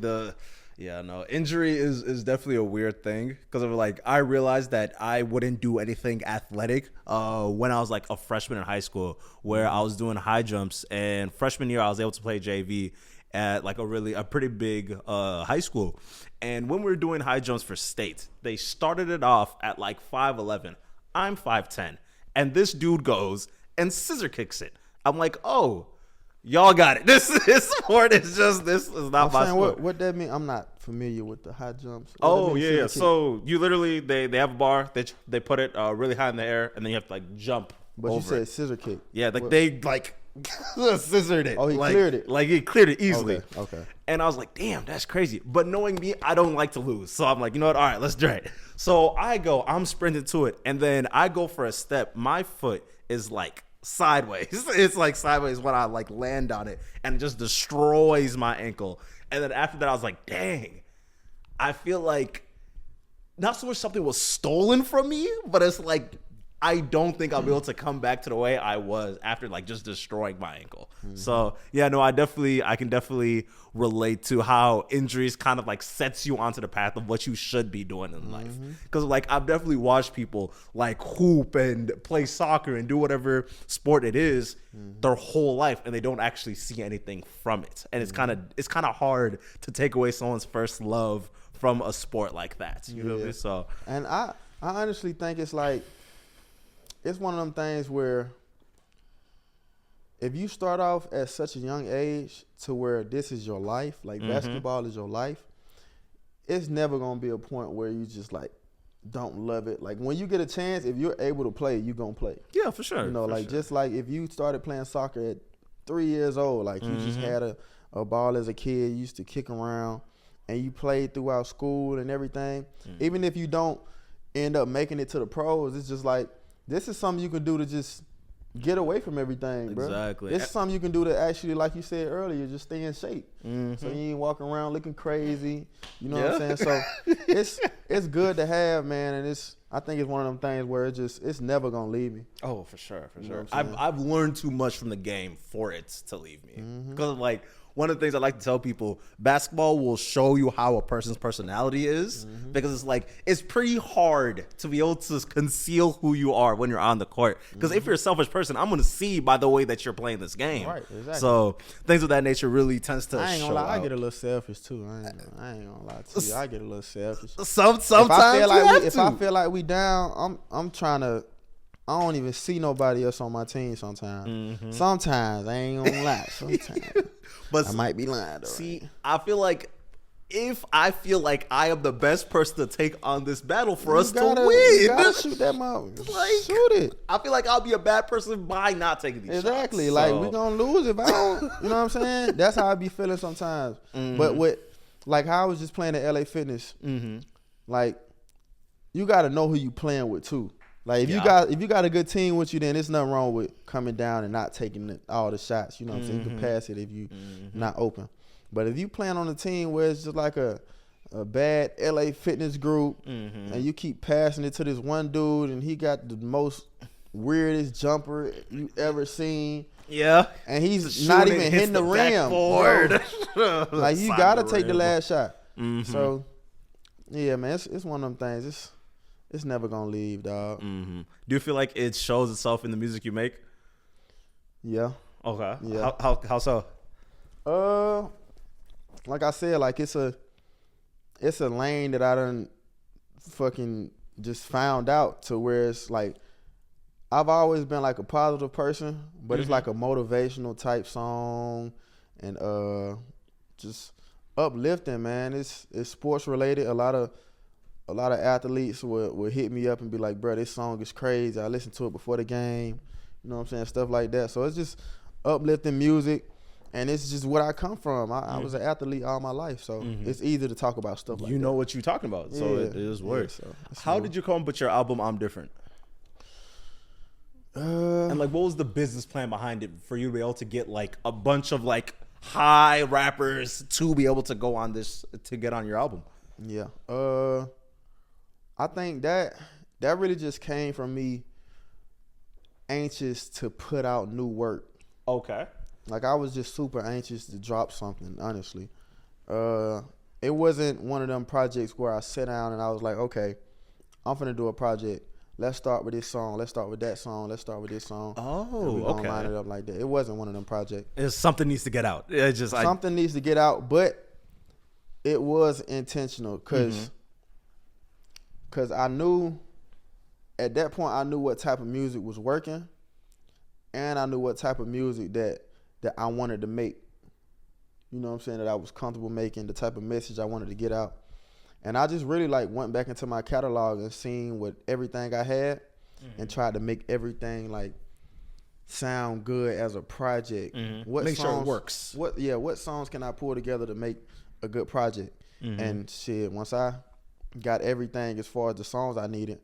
injury is definitely a weird thing because of like I realized that I wouldn't do anything athletic when I was like a freshman in high school, where I was doing high jumps, and freshman year I was able to play JV at like a pretty big high school. And when we were doing high jumps for state, they started it off at like 5'11". I'm 5'10", and this dude goes and scissor kicks it. I'm like, oh, y'all got it. This sport is just, this is not my sport. What that mean? I'm not familiar with the high jumps. Oh, yeah. So you literally, they have a bar, they put it really high in the air, and then you have to like jump But over you said it. Scissor kick. Yeah, like they like scissored it. Oh, he like, cleared it. Like he cleared it easily. Okay. And I was like, damn, that's crazy. But knowing me, I don't like to lose. So I'm like, you know what? All right, let's try it. So I'm sprinting to it. And then I go for a step. My foot is like sideways. It's like sideways when I like land on it, and it just destroys my ankle. And then after that, I was like, dang, I feel like not so much something was stolen from me, but it's like, I don't think I'll be able to come back to the way I was after like just destroying my ankle. So yeah, no, I can definitely relate to how injuries kind of like sets you onto the path of what you should be doing in life. Because like I've definitely watched people like hoop and play soccer and do whatever sport it is their whole life, and they don't actually see anything from it. And it's kind of hard to take away someone's first love from a sport like that. You know what I mean? So, and I honestly think it's like, it's one of them things where if you start off at such a young age to where this is your life, like basketball is your life, it's never going to be a point where you just like don't love it. Like when you get a chance, if you're able to play, you're going to play. Yeah, for sure. You know, like just like if you started playing soccer at 3 years old, like you just had a ball as a kid, you used to kick around, and you played throughout school and everything. Even if you don't end up making it to the pros, it's just like, this is something you can do to just get away from everything, bro. Exactly. This is something you can do to actually, like you said earlier, just stay in shape. So you ain't walking around looking crazy. You know what I'm saying? So it's good to have, man, and I think it's one of them things where it's never gonna leave me. Oh, for sure. You know I've learned too much from the game for it to leave me. Because like one of the things I like to tell people, basketball will show you how a person's personality is, because it's like, it's pretty hard to be able to conceal who you are when you're on the court. Because if you're a selfish person, I'm going to see by the way that you're playing this game. Right, exactly. So things of that nature really tends to show I ain't gonna lie, out. I get a little selfish too. I ain't gonna lie to you. I get a little selfish. Sometimes If I feel like we down, I'm trying to, I don't even see nobody else on my team sometimes. Sometimes, I ain't gonna lie. Sometimes. But I might be lying though. See, right? I feel like if I feel like I am the best person to take on this battle for us to win. You gotta shoot that mouth. Like, shoot it. I feel like I'll be a bad person by not taking these shots. Exactly. Like, we gonna lose if I don't. You know what I'm saying? That's how I be feeling sometimes. But with, like, how I was just playing at LA Fitness, like, you gotta know who you playing with too. Like if you got a good team with you, then there's nothing wrong with coming down and not taking all the shots. You know what I'm saying? You can pass it if you not open. But if you playing on a team where it's just like a bad LA fitness group, and you keep passing it to this one dude, and he got the most weirdest jumper you ever seen. Yeah, and he's not even hitting the rim. Like you gotta take the last shot. So yeah, man, it's one of them things. It's never gonna leave, dog. Do you feel like it shows itself in the music you make? Yeah. Okay. Yeah. How so? Like I said, like it's a lane that I done fucking just found out to where it's like I've always been like a positive person, but it's like a motivational type song and just uplifting, man. It's sports related. A lot of athletes will hit me up and be like, bro, this song is crazy. I listened to it before the game. You know what I'm saying? Stuff like that. So it's just uplifting music, and it's just what I come from. I was an athlete all my life, so it's easy to talk about stuff like that. You know what you're talking about, so it is worse. Yeah, so how did you come up with your album, I'm Different? And like, what was the business plan behind it for you to be able to get like a bunch of like high rappers to be able to go on this, to get on your album? Yeah. I think that really just came from me anxious to put out new work. Okay. Like I was just super anxious to drop something, honestly. It wasn't one of them projects where I sat down and I was like, okay, I'm finna do a project. Let's start with this song. Let's start with that song. Let's start with this song. Oh, and okay. Line it up like that. It wasn't one of them projects. It's something needs to get out. It's just something needs to get out, but it was intentional because I knew at that point I knew what type of music was working, and I knew what type of music that I wanted to make. You know what I'm saying? That I was comfortable making, the type of message I wanted to get out. And I just really like went back into my catalog and seen what everything I had and tried to make everything like sound good as a project. What make songs, sure it works. What songs can I pull together to make a good project? And shit, once I got everything as far as the songs I needed,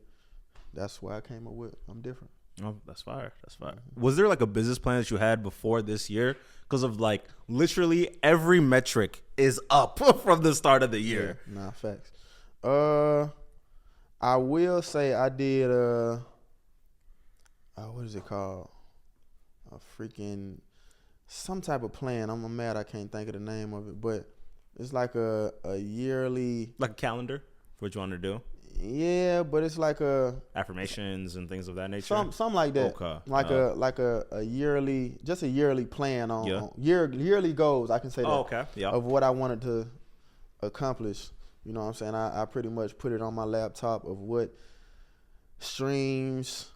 that's why I came up with I'm Different. Oh, that's fire. That's fire. Was there like a business plan that you had before this year? Because of like literally every metric is up from the start of the year. Yeah, nah, facts. I will say I did what is it called? A freaking some type of plan. I'm mad I can't think of the name of it, but it's like a yearly, like a calendar for what you want to do. Yeah, but it's like affirmations and things of that nature. Something like that. Okay. Like a yearly, just a yearly plan on yearly goals. I can say that. Oh, okay. Yeah. Of what I wanted to accomplish. You know what I'm saying? I pretty much put it on my laptop of what streams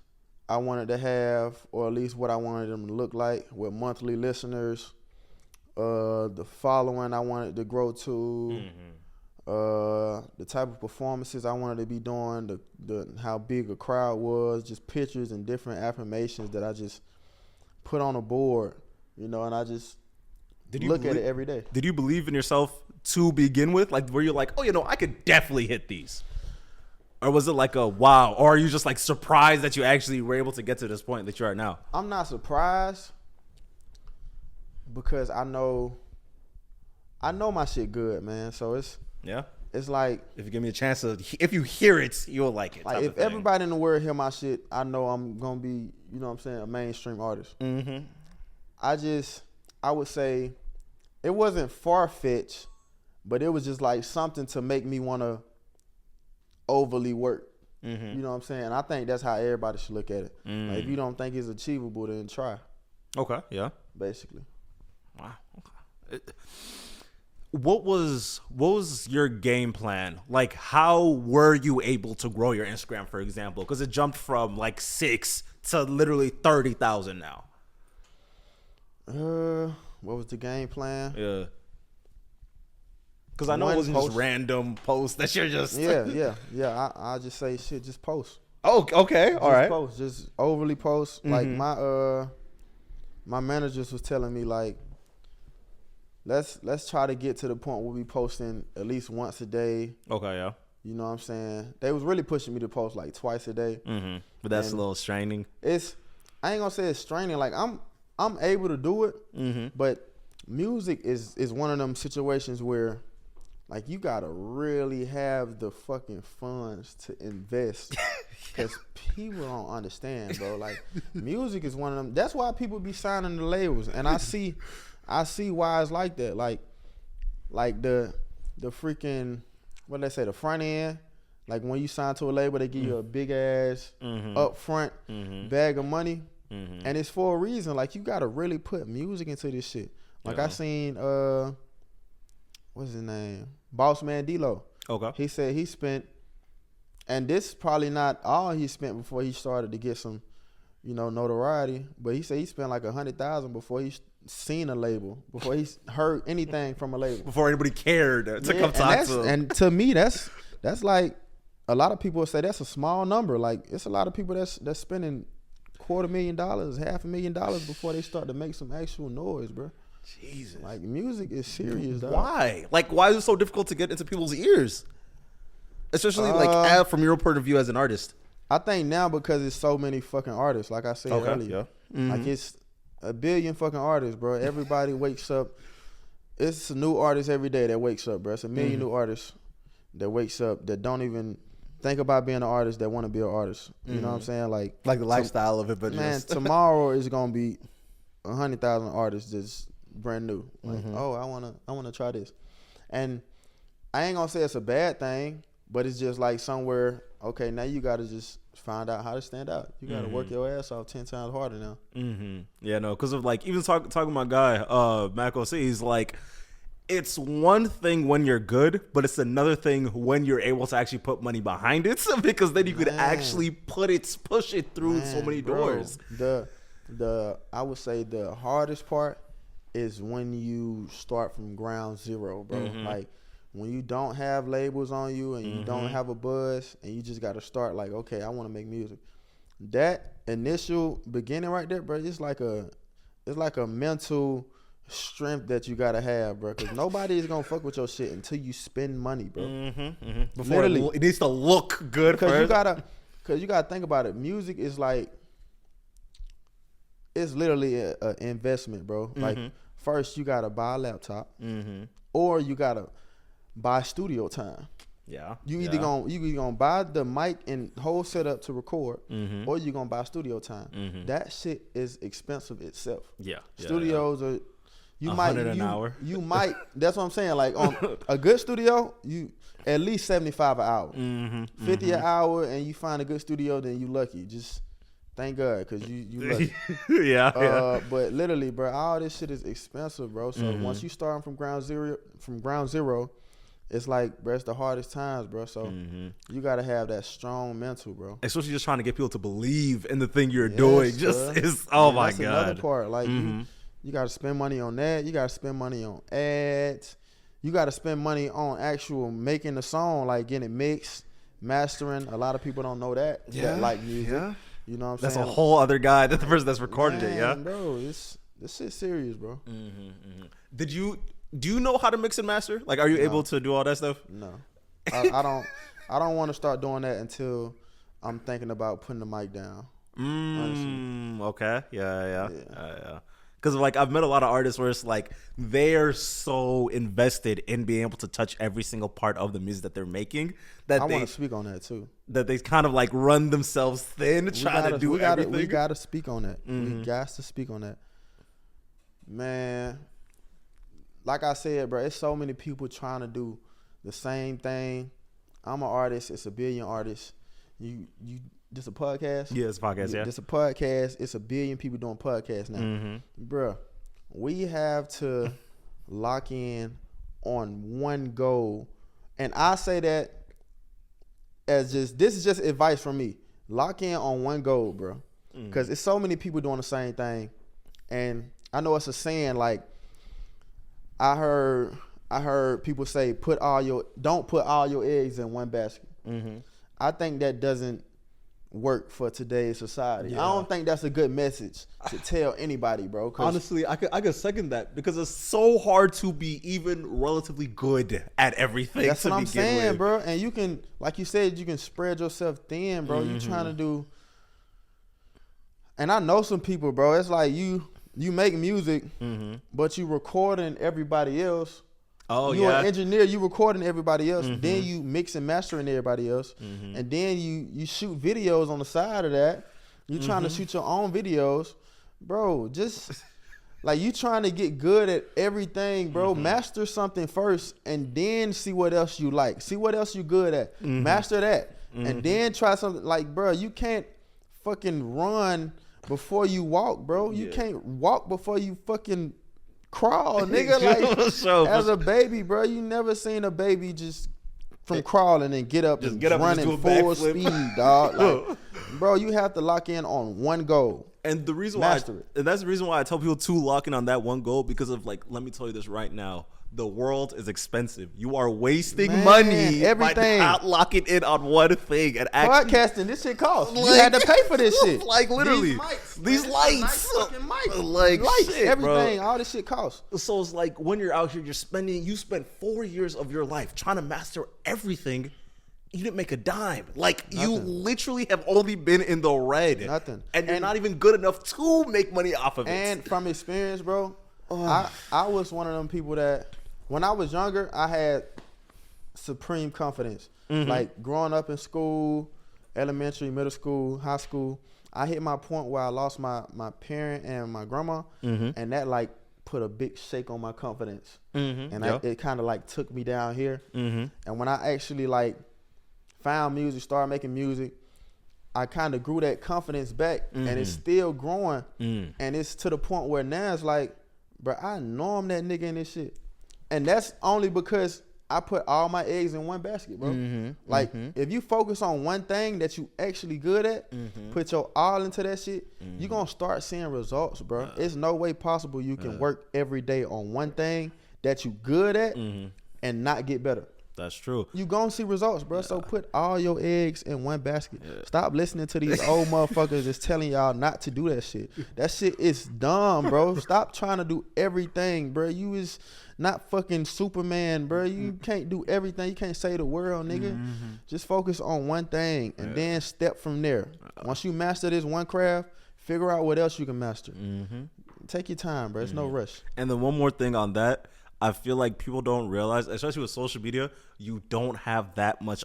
I wanted to have, or at least what I wanted them to look like, with monthly listeners, the following I wanted to grow to. The type of performances I wanted to be doing, the how big a crowd was, just pictures and different affirmations that I just put on a board, you know, and I just look at it every day. Did you believe in yourself to begin with? Like, were you like, oh, you know, I could definitely hit these? Or was it like a wow? Or are you just like surprised that you actually were able to get to this point that you are now? I'm not surprised because I know my shit good, man. So it's like, if you give me a chance to, if you hear it, you'll like it. Like if everybody in the world hear my shit, I know I'm gonna be, you know what I'm saying, a mainstream artist. I would say it wasn't far-fetched, but it was just like something to make me want to overly work. You know what I'm saying? I think that's how everybody should look at it. Like if you don't think it's achievable, then try. Okay. Yeah. Basically. Wow. Okay. What was your game plan? Like, how were you able to grow your Instagram, for example? Because it jumped from like 6 to literally 30,000 now. What was the game plan? Yeah. Because I know it wasn't just random posts that you're just. Yeah. I just say shit. Just post. Oh, okay. All right. Post. Just overly post. Like my managers was telling me like, let's try to get to the point where we posting at least once a day. Okay, yeah. You know what I'm saying? They was really pushing me to post like twice a day. Mm-hmm. But that's And a little straining. I ain't gonna say it's straining. Like I'm able to do it, but music is one of them situations where like you gotta really have the fucking funds to invest, because people don't understand, bro. Like music is one of them. That's why people be signing the labels, and I see why it's like that. Like the freaking, what they say, the front end. Like when you sign to a label, they give you a big ass upfront bag of money, and it's for a reason. Like you gotta really put music into this shit. Like I seen what's his name, Boss Man D-Lo. Okay. He said he spent, and this is probably not all he spent before he started to get some, notoriety. But he said he spent like $100,000 before he seen a label, before he heard anything from a label, before anybody cared to come talk to him. And to me, that's like, a lot of people say that's a small number. Like it's a lot of people that's spending $250,000, $500,000 before they start to make some actual noise, bro. Jesus. Like music is serious, dog. Why? Like why is it so difficult to get into people's ears? Especially from your point of view as an artist. I think now because it's so many fucking artists, like I said earlier. Yeah. Like it's a billion fucking artists, bro. Everybody wakes up. It's a new artist every day that wakes up, bro. It's a million new artists that wakes up that don't even think about being an artist, that want to be an artist. You know what I'm saying? Like the lifestyle of it, but man, just tomorrow is gonna be 100,000 artists that's brand new. Like, oh, I wanna try this, and I ain't gonna say it's a bad thing, but it's just like somewhere. Okay, now you gotta just find out how to stand out. You gotta work your ass off 10 times harder now. Yeah, no, because of like even talking to my guy, Mac OC, he's like, it's one thing when you're good, but it's another thing when you're able to actually put money behind it, because then you could actually push it through so many doors. I would say the hardest part is when you start from ground zero, bro. Like when you don't have labels on you and you don't have a buzz and you just got to start like, okay, I want to make music. That initial beginning right there, bro, it's like a mental strength that you gotta have, bro, because nobody is gonna fuck with your shit until you spend money, bro. Before it needs to look good, because you gotta think about it. Music is like, it's literally an investment, bro. Like first you gotta buy a laptop, or you gotta buy studio time. Yeah, you either gonna buy the mic and whole setup to record, or you gonna buy studio time. That shit is expensive itself. Studios are. You might an hour. You might. That's what I'm saying. Like on a good studio, you at least $75 an hour, 50 an hour, and you find a good studio, then you lucky. Just thank God, because you lucky. But literally, bro, all this shit is expensive, bro. So once you start from ground zero, it's like, bro, it's the hardest times, bro. So you gotta have that strong mental, bro. Especially just trying to get people to believe in the thing you're doing. Just is my that's God. Another part, like. You got to spend money on that. You got to spend money on ads. You got to spend money on actual making the song, like getting it mixed, mastering. A lot of people don't know that. That like music. Yeah. You know what I'm that's saying? That's a whole other guy. That's the person that's recorded it. Yeah. Bro, this shit's serious, bro. Do you know how to mix and master? Like, are you able to do all that stuff? No. I don't want to start doing that until I'm thinking about putting the mic down. Okay. Yeah. Because like I've met a lot of artists where it's like they're so invested in being able to touch every single part of the music that they're making that I want to speak on that too. That they kind of like run themselves thin trying to do everything. We gotta speak on that. We got to speak on that. Man, like I said, bro, it's so many people trying to do the same thing. I'm an artist. It's a billion artists. You. This a podcast? Yeah, it's a podcast, yeah. This a podcast. It's a billion people doing podcasts now. Bruh, we have to lock in on one goal. And I say that as this is just advice from me. Lock in on one goal, bro. Because it's so many people doing the same thing. And I know it's a saying, like, I heard people say, don't put all your eggs in one basket. I think that doesn't work for today's society. Yeah. I don't think that's a good message to tell anybody, bro. Honestly, I could second that because it's so hard to be even relatively good at everything. That's what I'm saying, with. bro. And you can, like you said, you can spread yourself thin, bro. You trying to do. And I know some people, bro. It's like you make music, but you recording everybody else. Oh, you're yeah. an engineer, you recording everybody else, then you mix and mastering everybody else, and then you shoot videos on the side of that. You trying to shoot your own videos, bro. Just like you trying to get good at everything, bro. Master something first, and then see what else you like. See what else you good at. Master that, and then try something. Like, bro, you can't fucking run before you walk, bro. You can't walk before you fucking crawl, nigga. Like as a baby, bro, you never seen a baby just from crawling and get up and running full speed, dog. Like, bro, you have to lock in on one goal. And the reason Master why, it. and that's the reason why I tell people to lock in on that one goal because of like, let me tell you this right now. The world is expensive. You are wasting money everything. by not locking in on one thing. And actually, podcasting, this shit costs. You had to pay for this shit. Like literally, these lights, nice fucking mics. like lights, shit, everything, bro. all this shit costs. So it's like when you're out here, you spent 4 years of your life trying to master everything. You didn't make a dime. Like you literally have only been in the red. Nothing. And you're not even good enough to make money off of it. And from experience, bro, I was one of them people that when I was younger, I had supreme confidence. Like growing up in school, elementary, middle school, high school, I hit my point where I lost my parent and my grandma, and that like put a big shake on my confidence. And it kind of like took me down here. And when I actually like found music, started making music, I kind of grew that confidence back, and it's still growing. And it's to the point where now it's like, bro, I know I'm that nigga in this shit. And that's only because I put all my eggs in one basket, bro. Like, if you focus on one thing that you actually good at, put your all into that shit, you're going to start seeing results, bro. It's no way possible you can work every day on one thing that you good at and not get better. That's true. You gonna see results, bro. So put all your eggs in one basket. Stop listening to these old motherfuckers that's telling y'all not to do that shit. That shit is dumb, bro. Stop trying to do everything, bro. You is not fucking Superman, bro. You can't do everything. You can't save the world, nigga. Just focus on one thing and then step from there. Once you master this one craft, figure out what else you can master. Take your time, bro. It's no rush. And then one more thing on that. I feel like people don't realize, especially with social media, you don't have that much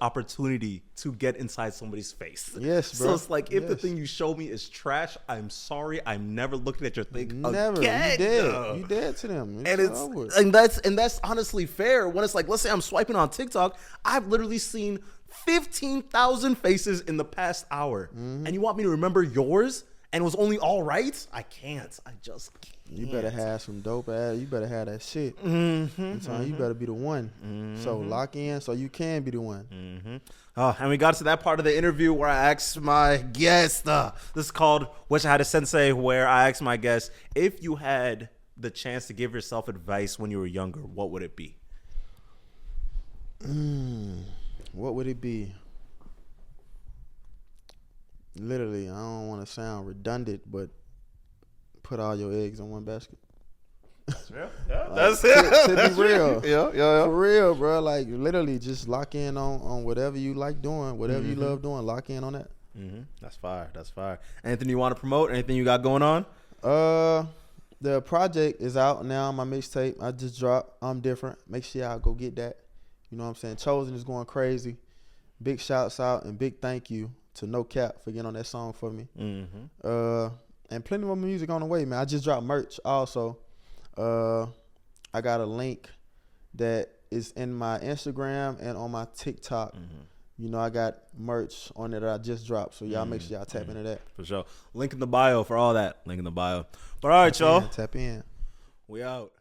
opportunity to get inside somebody's face. Yes, bro. So it's like, if the thing you show me is trash, I'm sorry, I'm never looking at your thing never. again. You dead to them. And that's honestly fair. When it's like, let's say I'm swiping on TikTok, I've literally seen 15,000 faces in the past hour, and you want me to remember yours? And it was only all right? I can't. I just can't. You better have some dope ass. You better have that shit. You better be the one. So lock in so you can be the one. Oh, and we got to that part of the interview where I asked my guest, this is called Wish I Had a Sensei, where I asked my guest, if you had the chance to give yourself advice when you were younger, what would it be? What would it be? Literally, I don't want to sound redundant, but put all your eggs in one basket. That's real. Yeah, Like, that's it. To be real. Yeah. For real, bro. Like, literally, just lock in on whatever you like doing, whatever you love doing. Lock in on that. That's fire. That's fire. Anything you want to promote? Anything you got going on? The project is out now. My mixtape I just dropped. I'm different. Make sure y'all go get that. You know what I'm saying? Chosen is going crazy. Big shouts out and big thank you to No Cap for getting on that song for me. And plenty more music on the way, man. I just dropped merch also. I got a link that is in my Instagram and on my TikTok. You know, I got merch on there that I just dropped. So y'all make sure y'all tap into that. For sure. Link in the bio for all that. Link in the bio. But all right, y'all. Tap in. We out.